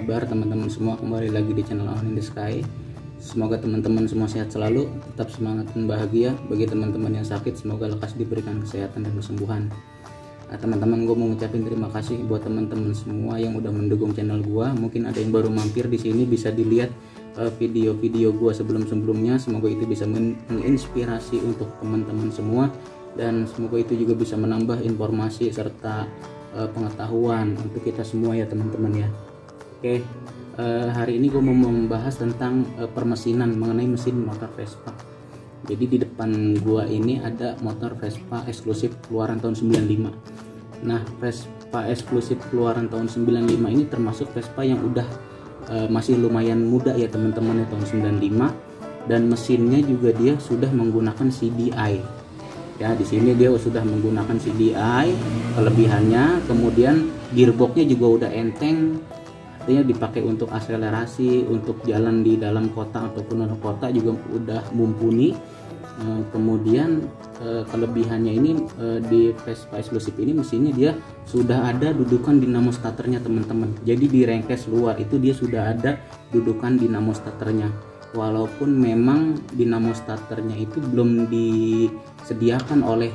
kabar teman-teman semua? Kembali lagi di channel On in the Sky. Semoga teman-teman semua sehat selalu, tetap semangat dan bahagia. Bagi teman-teman yang sakit, semoga lekas diberikan kesehatan dan kesembuhan. Teman-teman, gue mau ngucapin terima kasih buat teman-teman semua yang udah mendukung channel gue. Mungkin ada yang baru mampir di sini, bisa dilihat video-video gue sebelum-sebelumnya. Semoga itu bisa menginspirasi untuk teman-teman semua, dan semoga itu juga bisa menambah informasi serta pengetahuan untuk kita semua ya teman-teman ya. Oke, hari ini gue mau membahas tentang permesinan mengenai mesin motor Vespa. Jadi di depan gue ini ada motor Vespa eksklusif keluaran tahun 95. Nah, Vespa eksklusif keluaran tahun 95 ini termasuk Vespa yang udah masih lumayan muda ya teman-teman ya, tahun 95, dan mesinnya juga dia sudah menggunakan CDI. Ya, di sini dia sudah menggunakan CDI kelebihannya. Kemudian gearboxnya juga udah enteng, artinya dipakai untuk akselerasi, untuk jalan di dalam kota ataupun luar kota juga udah mumpuni. Kemudian kelebihannya ini di Vespa eksklusif ini mesinnya dia sudah ada dudukan dinamo starternya teman-teman. Jadi di rengkes luar itu dia sudah ada dudukan dinamo starternya. Walaupun memang dinamo starternya itu belum disediakan oleh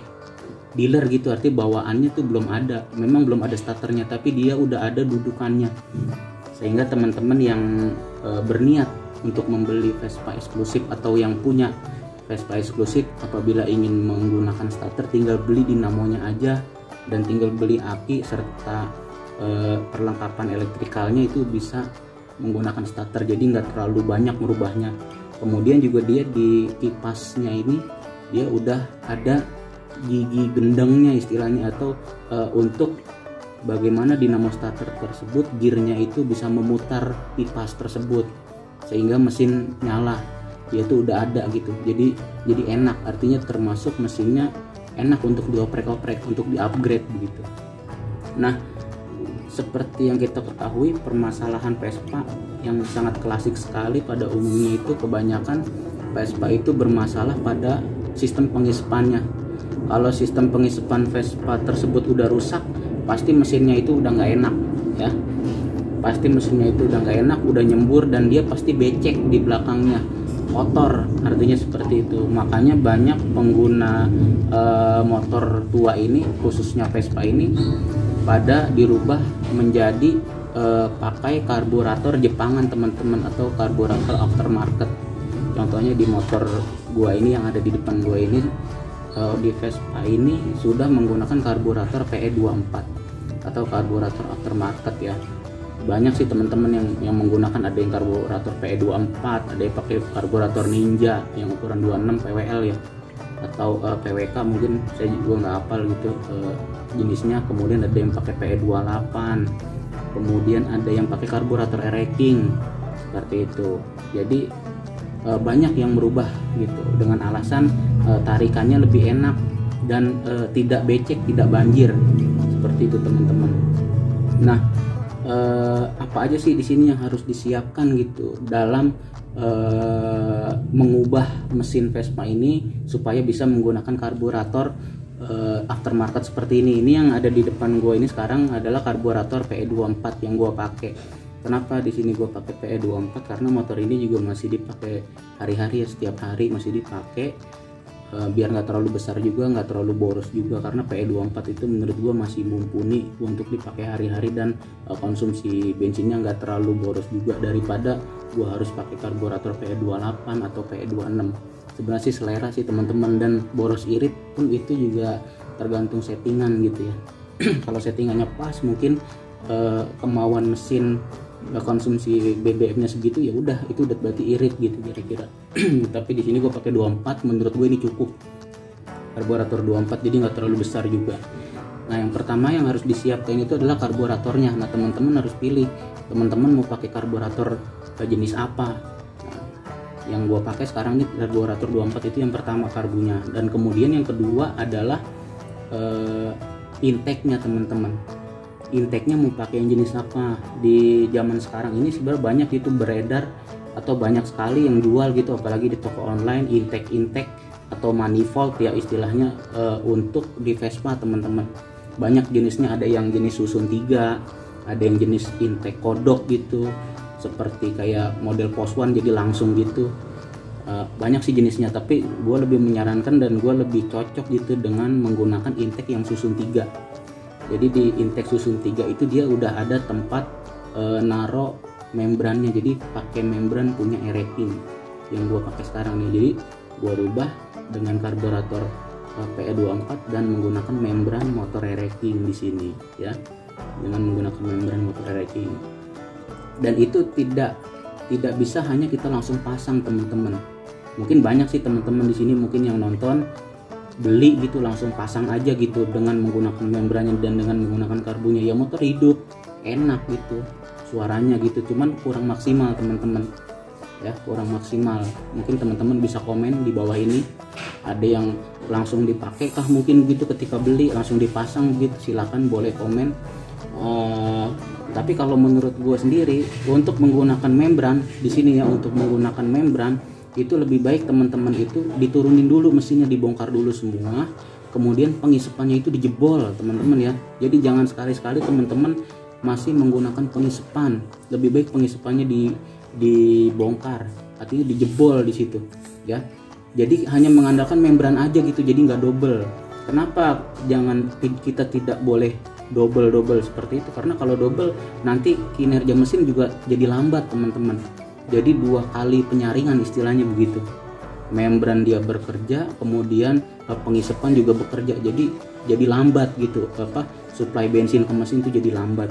dealer gitu, artinya bawaannya tuh belum ada, memang belum ada starternya, tapi dia udah ada dudukannya. Sehingga teman-teman yang berniat untuk membeli Vespa eksklusif atau yang punya Vespa eksklusif, apabila ingin menggunakan starter tinggal beli dinamonya aja dan tinggal beli aki serta perlengkapan elektrikalnya itu bisa menggunakan starter, jadi nggak terlalu banyak merubahnya. Kemudian juga dia di kipasnya ini dia udah ada gigi gendangnya istilahnya, atau untuk bagaimana dinamo starter tersebut gearnya itu bisa memutar kipas tersebut sehingga mesin nyala. Dia tuh udah ada gitu, jadi enak, artinya termasuk mesinnya enak untuk dioprek-oprek, untuk di-upgrade begitu. Nah, seperti yang kita ketahui, permasalahan Vespa yang sangat klasik sekali pada umumnya itu kebanyakan Vespa itu bermasalah pada sistem pengisapannya. Kalau sistem pengisapan Vespa tersebut udah rusak, pasti mesinnya itu udah nggak enak ya. Pasti mesinnya itu udah nggak enak, udah nyembur, dan dia pasti becek di belakangnya, kotor, artinya seperti itu. Makanya banyak pengguna motor tua ini, khususnya Vespa ini, pada dirubah menjadi pakai karburator Jepangan teman-teman, atau karburator aftermarket. Contohnya di motor gua ini yang ada di depan gua ini, di Vespa ini sudah menggunakan karburator PE24 atau karburator aftermarket ya. Banyak sih teman-teman yang menggunakan, ada yang karburator PE24, ada yang pakai karburator Ninja yang ukuran 26 PWL ya, atau PWK mungkin, saya juga nggak hafal gitu jenisnya. Kemudian ada yang pakai PE28, kemudian ada yang pakai karburator Air-King seperti itu. Jadi banyak yang merubah gitu dengan alasan tarikannya lebih enak dan tidak becek, tidak banjir seperti itu teman-teman. Nah, apa aja sih di sini yang harus disiapkan gitu dalam mengubah mesin Vespa ini supaya bisa menggunakan karburator aftermarket seperti ini. Ini yang ada di depan gue ini sekarang adalah karburator PE24 yang gue pakai. Kenapa di sini gue pakai PE24? Karena motor ini juga masih dipakai hari-hari ya, setiap hari masih dipakai. Biar nggak terlalu besar juga, nggak terlalu boros juga, karena PE24 itu menurut gue masih mumpuni untuk dipakai hari-hari, dan konsumsi bensinnya nggak terlalu boros juga daripada gue harus pakai karburator PE28 atau PE26. Sebenarnya sih selera sih teman-teman, dan boros irit pun itu juga tergantung settingan gitu ya. Kalau settingannya pas, mungkin kemauan mesin konsumsi BBM-nya segitu, ya udah itu udah berarti irit gitu kira-kira. Tapi di sini gue pakai 24, menurut gue ini cukup karburator 24, jadi nggak terlalu besar juga. Nah, yang pertama yang harus disiapkan itu adalah karburatornya. Nah, teman-teman harus pilih, teman-teman mau pakai karburator jenis apa. Nah, yang gue pakai sekarang ini karburator 24 itu yang pertama karbunya, dan kemudian yang kedua adalah intake-nya teman-teman. Intake-nya mau pakai yang jenis apa. Di zaman sekarang ini sebenarnya banyak itu beredar, atau banyak sekali yang jual gitu, apalagi di toko online, intake atau manifold ya istilahnya, untuk di Vespa teman-teman. Banyak jenisnya, ada yang jenis susun 3, ada yang jenis intake kodok gitu, seperti kayak model POS One jadi langsung gitu. Banyak sih jenisnya, tapi gue lebih menyarankan dan gue lebih cocok gitu dengan menggunakan intake yang susun 3. Jadi di intake susun 3 itu dia udah ada tempat naro membrannya, jadi pakai membran punya Ereking yang gue pakai sekarang nih. Jadi gue rubah dengan karburator PE24 dan menggunakan membran motor Ereking di sini ya, dengan menggunakan membran motor Ereking. Dan itu tidak bisa hanya kita langsung pasang teman-teman. Mungkin banyak sih teman-teman di sini mungkin yang nonton beli gitu langsung pasang aja gitu dengan menggunakan membrannya dan dengan menggunakan karbunya. Ya motor hidup, enak gitu suaranya gitu, cuman kurang maksimal teman-teman ya, kurang maksimal. Mungkin teman-teman bisa komen di bawah ini, ada yang langsung dipakai kah mungkin gitu ketika beli langsung dipasang gitu, silakan boleh komen. Tapi kalau menurut gue sendiri untuk menggunakan membran di sini ya, untuk menggunakan membran itu lebih baik teman-teman itu diturunin dulu mesinnya, dibongkar dulu semua, kemudian pengisepannya itu dijebol teman-teman ya. Jadi jangan sekali-sekali teman-teman masih menggunakan pengisepan, lebih baik pengisepannya dibongkar, artinya dijebol di situ ya. Jadi hanya mengandalkan membran aja gitu, jadi nggak double. Kenapa kita tidak boleh double seperti itu? Karena kalau double nanti kinerja mesin juga jadi lambat teman-teman. Jadi 2 kali penyaringan istilahnya begitu. Membran dia bekerja, kemudian pengisepan juga bekerja, jadi lambat gitu, suplai bensin ke mesin itu jadi lambat.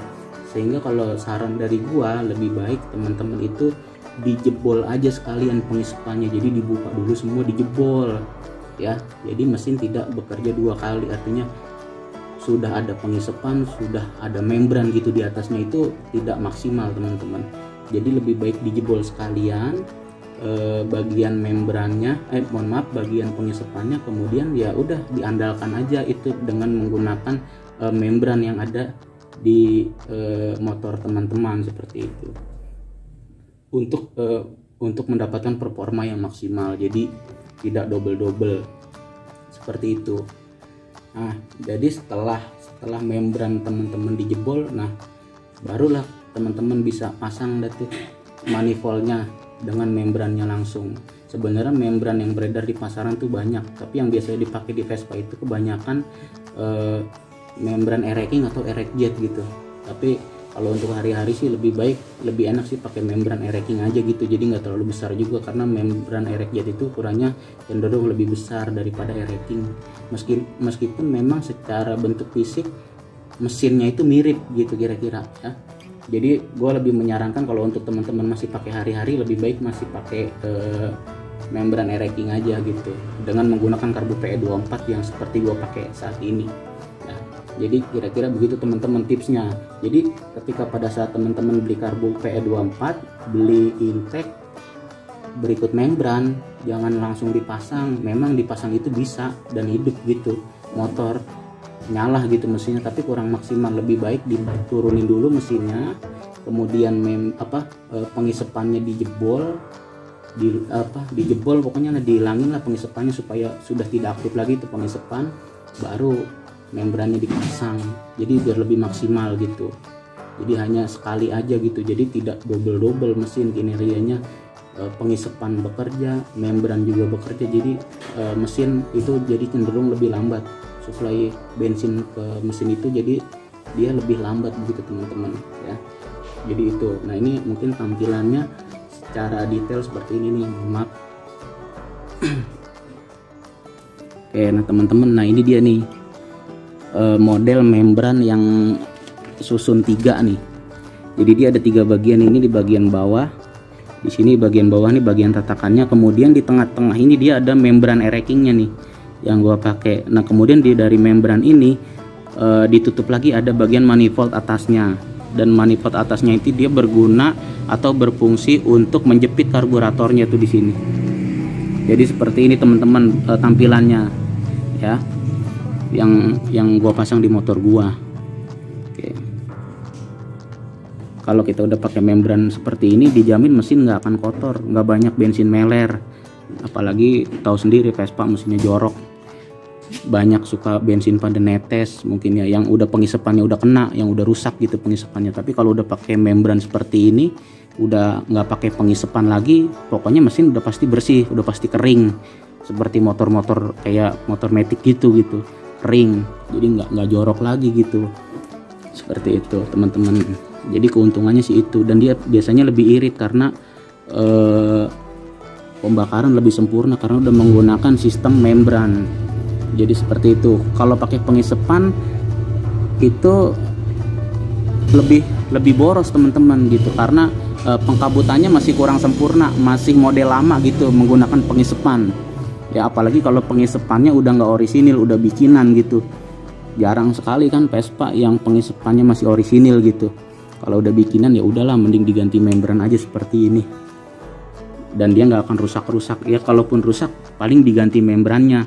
Sehingga kalau saran dari gua lebih baik teman-teman itu dijebol aja sekalian pengisepannya, jadi dibuka dulu semua, dijebol ya. Jadi mesin tidak bekerja 2 kali, artinya sudah ada pengisepan, sudah ada membran gitu di atasnya, itu tidak maksimal teman-teman. Jadi lebih baik dijebol sekalian bagian membrannya, bagian pengisepannya, kemudian ya udah diandalkan aja itu dengan menggunakan membran yang ada di motor teman-teman seperti itu. Untuk mendapatkan performa yang maksimal, jadi tidak double seperti itu. Nah, jadi setelah membran teman-teman dijebol, nah barulah teman-teman bisa pasang tuh manifoldnya dengan membrannya langsung. Sebenarnya membran yang beredar di pasaran tuh banyak, tapi yang biasanya dipakai di Vespa itu kebanyakan membran Ereking atau Erekjet gitu. Tapi kalau untuk hari-hari sih lebih enak sih pakai membran Ereking aja gitu, jadi nggak terlalu besar juga, karena membran Erekjet itu ukurannya cenderung lebih besar daripada Ereking. Meskipun memang secara bentuk fisik mesinnya itu mirip gitu kira-kira ya. Jadi gue lebih menyarankan kalau untuk teman-teman masih pakai hari-hari, lebih baik masih pakai membran Ereking aja gitu, dengan menggunakan karbu PE24 yang seperti gue pakai saat ini ya. Jadi kira-kira begitu teman-teman tipsnya. Jadi ketika pada saat teman-teman beli karbu PE24, beli intake berikut membran, jangan langsung dipasang. Memang dipasang itu bisa dan hidup gitu motor, nyala gitu mesinnya, tapi kurang maksimal. Lebih baik diturunin dulu mesinnya, kemudian pengisepannya dijebol, pokoknya dihilangin lah pengisepannya supaya sudah tidak aktif lagi itu pengisepan, baru membrannya dipasang. Jadi biar lebih maksimal gitu. Jadi hanya sekali aja gitu, jadi tidak double mesin kinerjanya. Pengisepan bekerja, membran juga bekerja, jadi mesin itu jadi cenderung lebih lambat. Suplai bensin ke mesin itu jadi dia lebih lambat begitu teman-teman ya. Jadi itu. Nah, ini mungkin tampilannya secara detail seperti ini nih, maaf. Oke, nah teman-teman, nah ini dia nih model membran yang susun 3 nih. Jadi dia ada 3 bagian, ini di bagian bawah, di sini bagian bawah nih bagian tatakannya, kemudian di tengah-tengah ini dia ada membran Erekingnya nih yang gua pakai. Nah, kemudian dari membran ini ditutup lagi ada bagian manifold atasnya, dan manifold atasnya itu dia berguna atau berfungsi untuk menjepit karburatornya tuh di sini. Jadi seperti ini teman-teman tampilannya ya, yang gua pasang di motor gua. Oke. Kalau kita udah pakai membran seperti ini, dijamin mesin nggak akan kotor, nggak banyak bensin meler. Apalagi tahu sendiri Vespa mesinnya jorok. banyak suka bensin pada netes mungkin ya, yang udah pengisapannya udah kena, yang udah rusak gitu pengisapannya. Tapi kalau udah pakai membran seperti ini, udah nggak pakai pengisapan lagi, pokoknya mesin udah pasti bersih, udah pasti kering, seperti motor-motor kayak motor matic gitu kering, jadi nggak jorok lagi gitu, seperti itu teman-teman. Jadi keuntungannya sih itu, dan dia biasanya lebih irit karena pembakaran lebih sempurna karena udah menggunakan sistem membran. Jadi seperti itu. Kalau pakai pengisapan itu lebih boros teman-teman gitu, karena pengkabutannya masih kurang sempurna, masih model lama gitu menggunakan pengisapan ya. Apalagi kalau pengisapannya udah nggak orisinil, udah bikinan gitu. Jarang sekali kan Vespa yang pengisapannya masih orisinil gitu. Kalau udah bikinan ya udahlah, mending diganti membran aja seperti ini, dan dia nggak akan rusak-rusak ya. Kalaupun rusak paling diganti membrannya.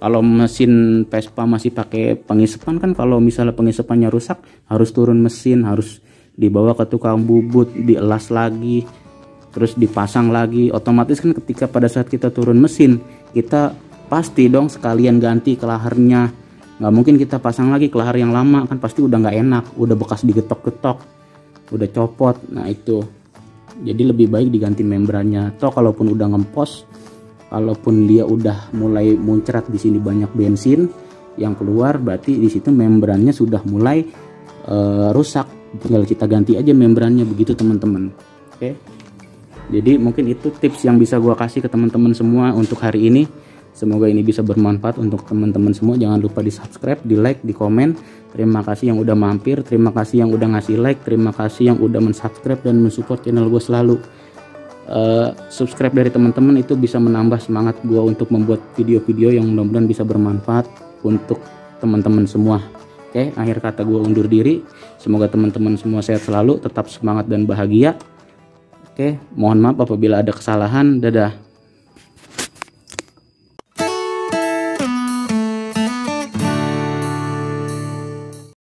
Kalau mesin Vespa masih pakai pengisapan kan, kalau misalnya pengisapannya rusak harus turun mesin, harus dibawa ke tukang bubut, dielas lagi, terus dipasang lagi. Otomatis kan ketika pada saat kita turun mesin, kita pasti dong sekalian ganti kelaharnya. Nggak mungkin kita pasang lagi kelahar yang lama, kan pasti udah nggak enak, udah bekas digetok-getok, udah copot. Nah itu, jadi lebih baik diganti membrannya. Toh kalaupun udah ngempos, kalaupun dia udah mulai muncrat di sini banyak bensin yang keluar, berarti di situ membrannya sudah mulai rusak. Tinggal kita ganti aja membrannya, begitu teman-teman. Oke. Jadi mungkin itu tips yang bisa gua kasih ke teman-teman semua untuk hari ini. Semoga ini bisa bermanfaat untuk teman-teman semua. Jangan lupa di subscribe, di like, di komen. Terima kasih yang udah mampir, terima kasih yang udah ngasih like, terima kasih yang udah mensubscribe dan mensupport channel gue selalu. Subscribe dari teman-teman itu bisa menambah semangat gue untuk membuat video-video yang mudah-mudahan bisa bermanfaat untuk teman-teman semua. Oke, akhir kata gue undur diri. Semoga teman-teman semua sehat selalu, tetap semangat dan bahagia. Oke, mohon maaf apabila ada kesalahan. Dadah.